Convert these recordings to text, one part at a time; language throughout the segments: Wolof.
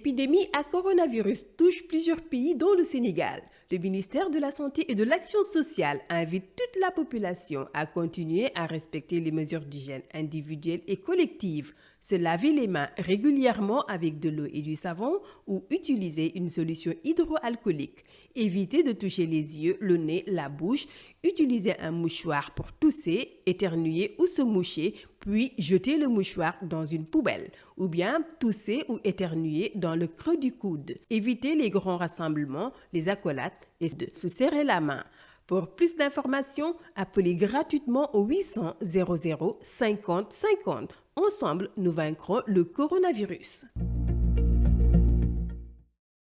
L'épidémie à coronavirus touche plusieurs pays dont le Sénégal. Le ministère de la Santé et de l'Action sociale invite toute la population à continuer à respecter les mesures d'hygiène individuelles et collectives, se laver les mains régulièrement avec de l'eau et du savon ou utiliser une solution hydroalcoolique. Éviter de toucher les yeux, le nez, la bouche, utiliser un mouchoir pour tousser, éternuer ou se moucher, puis jeter le mouchoir dans une poubelle, ou bien tousser ou éternuer dans le creux du coude. Éviter les grands rassemblements, les accolades et de se serrer la main. Pour plus d'informations, appelez gratuitement au 800 00 50 50. Ensemble, nous vaincrons le coronavirus.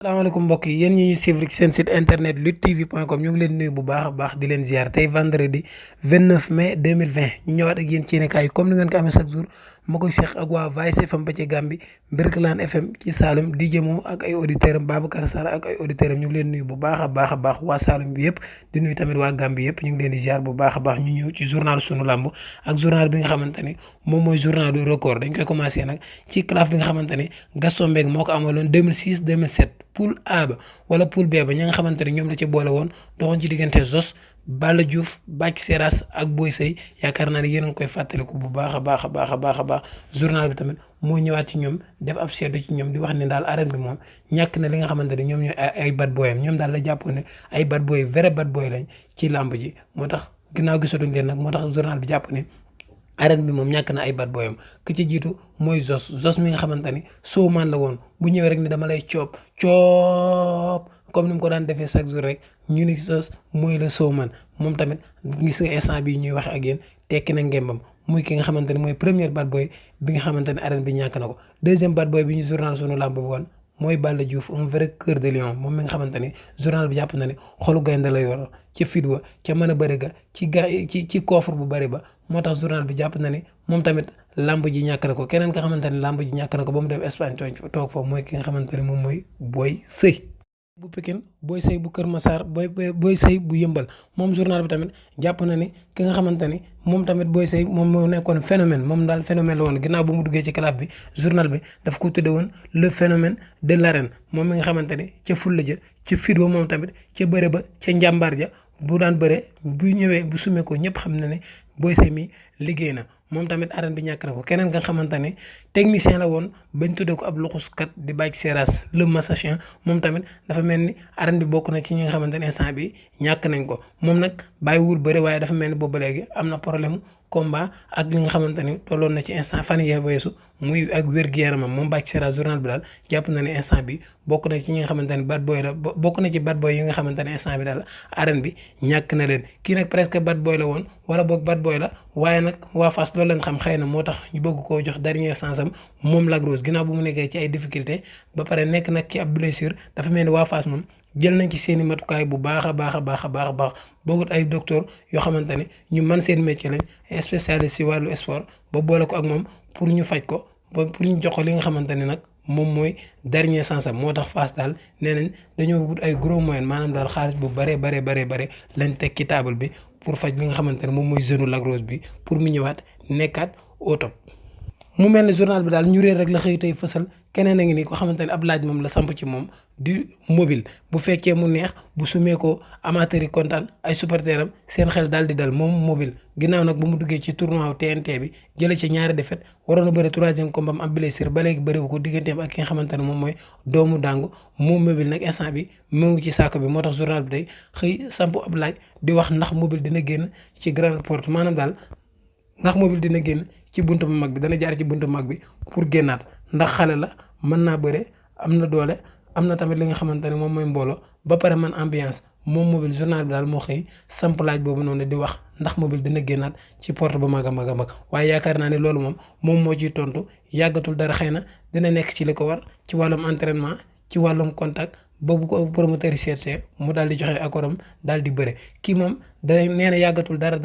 salaamaaleykum mbokk yi yéen ñi ñu suivre ci seen site internet luttetv.com ñu ngi leen nuyu bu baax a baax di leen ziar tey vendredi 29 mai 2020 ñu ñëwaat ak yéen ci yéenekaay yi comme ni ngeen ko amee chaque jour ma koy seq ak waa Vice FM ba ci Gambie Birkelane FM ci Saloum di jëmoo ak ay auditeurs am Babacar Sarr ak ay auditeurs am ñu ngi leen nuyu bu baax a baax a baax waa Saloum bi yëpp di nuyu tamit waa Gambie yëpp ñu ngi leen di ziar bu baax a baax ñu ñëw ci journal sunu lamb ak journal bi nga xamante ni moom mooy journal du record dañ koy commencé nag ci classe bi nga xamante ni Gaston Mbengue moo ko amaloon 2006 2007 poule A ba wala poule B ba ña nga xamante ni ñoom la ci boole woon doxoon ci diggante Zos Balla Diouf Bathie Seras ak Boy Sey yaakaar naa ne yéen a ngi koy fàttaliku bu baax a baax a baax a baax a baax journal bi tamit moo ñëwaat ci ñoom def ab seetlu ci ñoom di wax ne daal arène bi moom ñàkk na li nga xamante ni ñoom ñooy ay bad boyam ñoom daal la jàppoon ne ay bad boy vrai bad boy lañ ci làmb ji moo tax ginnaaw gisatuñ leen nag moo tax journal bi jàpp ne arène bi moom ñàkk na ay bad boyam ki ci jiitu mooy Zos mi nga xamante ni showman la woon bu ñëwee rek ni dama lay coop comme ni mu ko daan defee chaque jour rek ñu ni Zos mooy le showman moom tamit gis nga instant bi ñuy wax ak yéen tekki na ngembam muy ki nga xamante ni mooy premier bad boy bi nga xamante ni arène bi ñàkk na ko deuxième bad boy bi ñu journal sunu làmb bi woon mooy Balla Diouf un vrai cœur de lion moom mi nga xamante ni journal bi jàpp na ne xolu gaynde la yor ca fit wa ca mën a bëri ga ci coffre bu bëri ba moo tax journal bi jàpp na ni moom tamit lamb ji ñàkk na ko keneen nga xamante ne lamb ji ñàkk na ko ba mu dem Espagne toog foofu mooy ki nga xamante ne moom mooy Boy Sey bu Pikine Boy Sey bu Kër Massar Boy Sey bu Yëmbal moom journal bi tamit jàpp na ni ki nga xamante ni moom tamit Boy Sey moom moo nekkoon phénomène moom daal phénomène la woon ginnaaw bu mu duggee ci classe bi journal bi daf ko tudde woon le phénomène de l'arène moom mi nga xamante ni ca fulla ja ca fit wa moom tamit ca bëre ba ca njàmbaar ja bu daan bëre bu ñëwee bu sumee ko ñëpp xam na ne Boy Sey mi liggéey na moom tamit arène bi ñàkk na ko keneen nga xamante ne technicien la woon bañ tuddee ko ab luxuskat di Bathie Seras le massachin moom tamit dafa mel ni arène bi bokk na ci ñi nga xamante ne instant bi ñàkk nañ ko moom nag bàyyiwul bëri waaye dafa mel ni boobu ba léegi am na problème combat ak li nga xamante ni tolloon na ci instant fan yee weesu muy ak wér-gu-yaramam moom Bathie Seras journal bi daal jàpp na ne instant bi bokk na ci ñi nga xamante ne bad boy la bokk na ci bad boy yi nga xamante ne instant bi daal arène bi ñàkk na leen kii nag presque bad boy la woon wala boog bad boy la waaye nag waa Fass loolu lañ xam xëy na moo tax ñu bëgg koo jox dernière chance am moom Lac Rose ginnaaw bu mu nekkee ci ay difficulté ba pare nekk nag ci ab blessure dafa mel ni waa Fass moom jël nañ ci seeni matukaay bu baax a baax a baax a baax a baax boogut ay docteur yoo xamante ne ñu man seen métier lañ spécialiste si wàllu sport ba boole ko ak moom pour ñu faj ko ba pour ñu jox ko li nga xamante ne nag moom mooy dernier chance am moo tax Fass daal nee nañ dañoo wut ay gros moyens maanaam daal xaalis bu bare lañ teg ci table bi pour faj li nga xamante ne moom mooy jeune Lac Rose bi pour mu ñëwaat nekkaat au top mu mel ne journal bi daal ñu réer rek la xëy tey fësal keneen a ngi nii ko xamante ne ab laaj moom la samp ci moom di mobile bu fekkee mu neex bu sumee ko amateur yi kontaan ay supporter am seen xel daal di dal moom mobile ginnaaw nag bu mu duggee ci tournoi TNT bi jëlee ci ñaari défaite waroon a bëri troisième combat am blessure ba léegi bëriwu ko digganteem ak ki nga xamante ne moom mooy doomu dàngu moom mobile nag instant bi mu ngi ci saako bi moo tax journal bi day xëy samp ab laaj di wax ndax mobile dina génn ci grande porte maanaam daal ndax mobile dina génn ci buntu bu mag bi dana jaar ci buntu bu mag bi pour génnaat ndax xale la mën naa bëre am na doole am na tamit li nga xamante ne moom mooy mbooloo ba pare man ambiance moom mobile journal bi daal moo xëy samp laaj boobu noonu di wax ndax mobile dina génnaat ci porte ba mag a mag a mag waaye yaakaar naa ne loolu moom moo ciy tontu yàggatul dara xëy na dina nekk ci li ko war ci wàllum entraînement ci wàllum contact boobu ko promoteur yi seetsee mu daal di joxe accordam daal di bëre kii moom day nee na yàggatul dara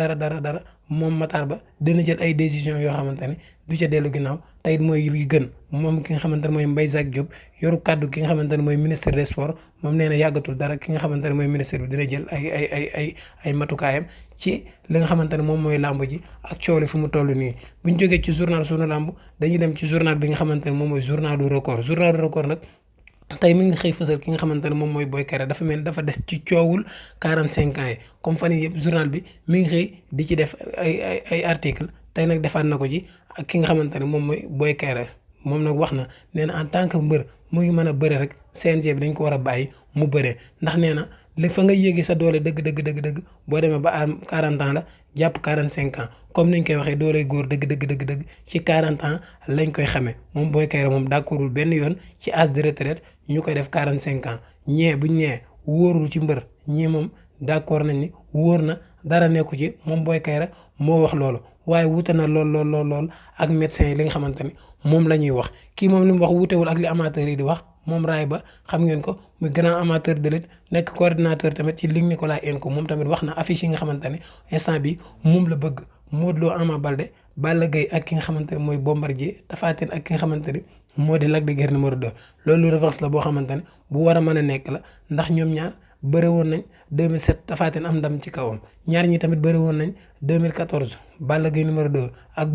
moom Matar Ba dina jël ay décision yoo xamante ne du ca dellu ginnaaw tey mooy yu gën moom ki nga xamante ne mooy Mbaye Jacques Diop yoru kàddu ki nga xamante ne mooy ministre des sports moom nee na yàggatul dara ki nga xamante ne mooy ministre bi dina jël ay matukaayam ci li nga xamante ne moom mooy làmb ji ak coow li fu mu toll nii bu ñu jógee ci journal sunu làmb dañuy dem ci journal bi nga xamante ne moom mooy journal du record nag tey mi ngi xëy fësal ki nga xamante ne moom mooy Boy Kaïré dafa mel ni dafa des ci coowul 45 ans yi comme fan yii yëpp journal bi mi ngi xëy di ci def ay article tey nag defaat na ko ci ak ki nga xamante ne moom mooy Boy Kaïré moom nag wax na nee na en tant que mbër mu ngi mën a bëre rek CNG bi dañ ko war a bàyyi mu bëree ndax nee na li fa nga yéegi sa doole dëgg boo demee ba am 40 ans la jàpp 45 ans comme niñ koy waxee doole góor dëgg ci 40 ans lañ koy xamee moom Boy Kaïré moom d'accordul benn yoon ci âge de retraite ñu koy def 45 ans buñ ñee wóorul ci mbër ñii moom d'accord nañ ni wóor na dara nekku ci moom Boy Kaïré moo wax loolu waaye wute na lool ak médecins yi li nga xamante ni moom la ñuy wax kii moom li mu wax wutewul ak li amateurs yi di wax moom raay ba xam ngeen ko muy grand amateur de lutte nekk coordinateur tamit ci Luc Nicolaï Enco moom tamit wax na affiche yi nga xamante ne instant bi moom la bëgg Modou Lo Ama Baldé Balla Gaye ak ki nga xamante ne mooy Bombardier Tapha Tine ak ki nga xamante ne moo di Lac de Guiers numéro 2 loolu revanche la boo xamante ne bu war a mën a nekk la ndax ñoom ñaar bëre woon nañ 2007 Tapha Tine am ndam ci kawam ñaar ñi tamit bëre woon nañ 2014 Balla Gaye numéro 2 ak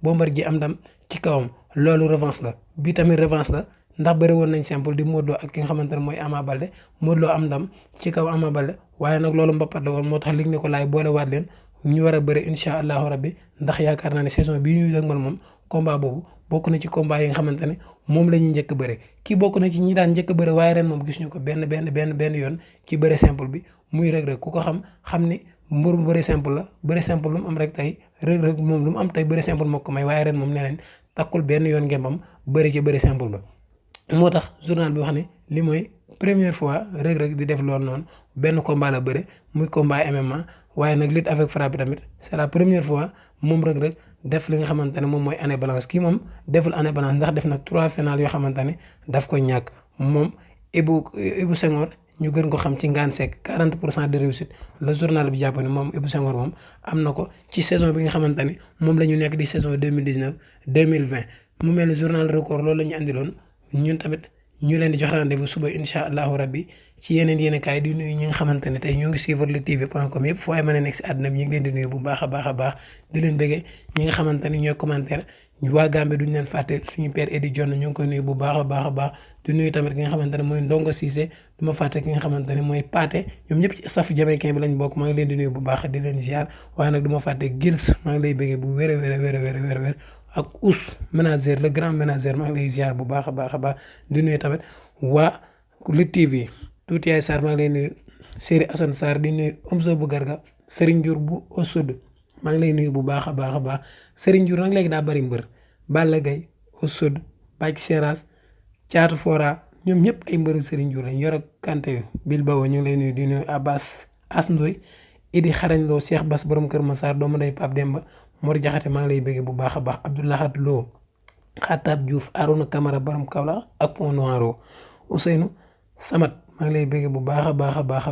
Bombardier am ndam ci kawam loolu revanche la bi tamit revanche la ndax bëri woon nañ simple di Modou Lo ak ki nga xamante ne mooy Ama Baldé Modou Lo am ndam ci kaw Ama Baldé waaye nag loolu mbappat la woon moo tax Luc Nicolaï boole waat leen ñu war a bëri incha allahu rabbi ndax yaakaar naa ne saison bii ñuy dëgmal moom combat boobu bokk na ci combat yi nga xamante ne moom la ñuy njëkk bëre kii bokk na ci ñi daan njëkk bëre waaye ren moom gis ñu ko benn yoon ci bëre simple bi muy Reug Reug ku ko xam ni mbir mu bëre simple la bëre simple lu mu am rek tey Reug Reug moom lu mu am tey bëre simple moo ko may waaye ren moom nee nañ takkul benn yoon ngembam bëri ci bëre simple ba moo tax journal bi wax ne li mooy première fois Reug Reug di def loolu noonu benn combat la bëre muy combat MMA waaye nag lutte avec frappe bi tamit c'est la première fois moom Reug Reug def li nga xamante ne moom mooy année balance kii moom deful année balance ndax def na 3 finales yoo xamante ne daf ko ñàkk moom Ibou Senghor ñu gën ko xam ci Ngane Seck 40% de réussite le journal bi jàpp ne moom Ibou Senghor moom am na ko ci saison bi nga xamante ne moom la ñu nekk di saison 2019 2020 mu mel ni journal record loolu la ñu andiloon ñun tamit ñu leen di jox rendez-vous suba incha allahu rabbi ci yeneen kaay di nuyu ñi nga xamante ne tey ñoo ngi suivre luttetv.com yëpp fu waay mën a nekk si àdduna bi ñu ngi leen di nuyu bu baax a baax di leen bëggee ñi nga xamante ne ñooy commentaire waa Gambie duñ leen fàtte suñu père Edi John ñu ngi koy nuyu bu baax a baax di nuyu tamit ki nga xamante ne mooy Ndongo Cissé du ma fàtte ki nga xamante ne mooy Paate ñoom ñëpp ci staff jamaïcain bi lañ bokk maa ngi leen di nuyu bu baax di leen ziar waaye nag du ma fàtte Gils maa ngi lay bëggee bu wér ak Ous ménagère le grand ménagère maa ngi lay ziar bu baax a baax di nuyu tamit waa Lutte TV tuuti yaay Sarr maa ngi lay nuyu Seri Assane Sarr di nuyu Omzo bu Garga Serigne Diour bu Osud maa ngi lay nuyu bu baax a baax Serigne Diour nag léegi daa bari mbër Balla Gaye Osud Bac Seras Thiatou Fora ñoom ñëpp ay mbëru Serigne Diour lañ yor ak Kanté Bilbao ñu ngi lay nuyu di nuyu Abbas As Ndoy Idi Xarañ Lo Cheikh Bass borom Kër Massar doomu day Pape Demba Mor Jaxate maa ngi lay bëgg bu baax a baax Abdoulahat Lo Khatab Diouf Arouna Camara borom Kaolack ak Pont Noiro Ousseynou Samat maa ngi lay bëgg bu baax a baax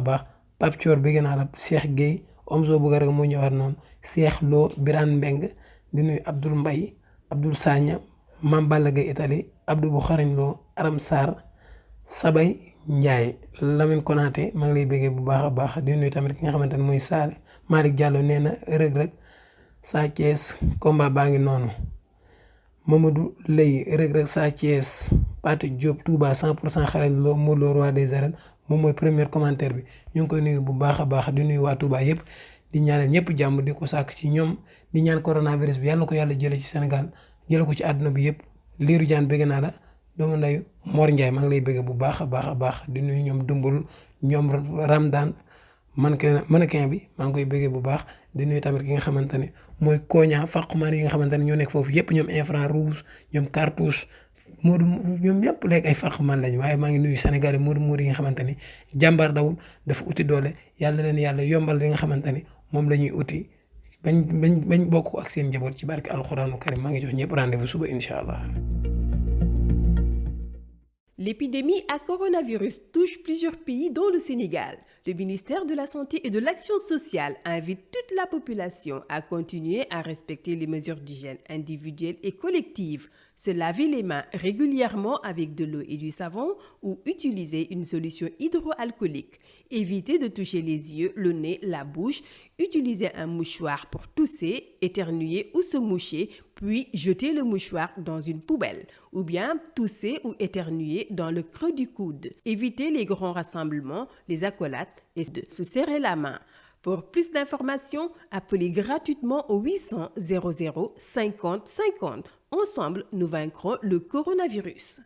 Pape Thior bëgg naa la Cheikh Gueye Omzo bu Garga moo ñëwaat noonu Cheikh Lo Birane Mbeng di nuyu Abdoul Mbaye Abdoul Sagna Mame Balla Gaye Italie Abdou bu Xarañ Lo Aram Sarr Sabay Ndiaye Lamine Konaté maa ngi lay bëgg bu baax a baax di nuyu tamit ki nga xamante ne mooy Sall Malick Diallo nee na Reug Reug Sa Thiès combat baa ngi noonu Mamadou Lay Reug Reug Sa Thiès Pathé Diop Touba 100% Xarañ Lo Modou Lo roi des arènes moom mooy premier commentaire bi ñu ngi koy nuyu bu baax a baax di nuyu waa Touba yëpp di ñaanal ñëpp jàmm di ko sàkk ci ñoom di ñaan coronavirus bi yàlla na ko yàlla jële ci Sénégal jële ko ci àdduna bi yëpp Liiru Jaan bëgg naa la doomu ndeyu Mor Ndiaye maa ngi lay bëgg bu baax a baax di nuyu ñoom Dumbul ñoom Ramdan mannequin bi maa ngi koy bëggee bu baax di nuyu tamit ki nga xamante ne mooy Koña fàqumaan yi nga xamante ne ñoo nekk foofu yëpp ñoom infra rouge ñoom cartouche Modou ñoom ñëpp léegi ay fàqumaan lañ waaye maa ngi nuyu Sénégal yi Modou yi nga xamante ni jàmbaar dawul dafa uti doole yàlla leen yàlla yombal li nga xamante ni moom la ñuy uti bañ bokk ak seen njaboot ci barke alxuraanu karim maa ngi jox ñëpp rendez-vous suba incha allah. L'épidémie à coronavirus touche plusieurs pays dont le Sénégal. Le ministère de la Santé et de l'Action sociale invite toute la population à continuer à respecter les mesures d'hygiène individuelles et collectives, se laver les mains régulièrement avec de l'eau et du savon ou utiliser une solution hydroalcoolique. Éviter de toucher les yeux, le nez, la bouche, utiliser un mouchoir pour tousser, éternuer ou se moucher puis jeter le mouchoir dans une poubelle, ou bien tousser ou éternuer dans le creux du coude. Évitez les grands rassemblements, les accolades et de se serrer la main. Pour plus d'informations, appelez gratuitement au 800 00 50 50. Ensemble, nous vaincrons le coronavirus.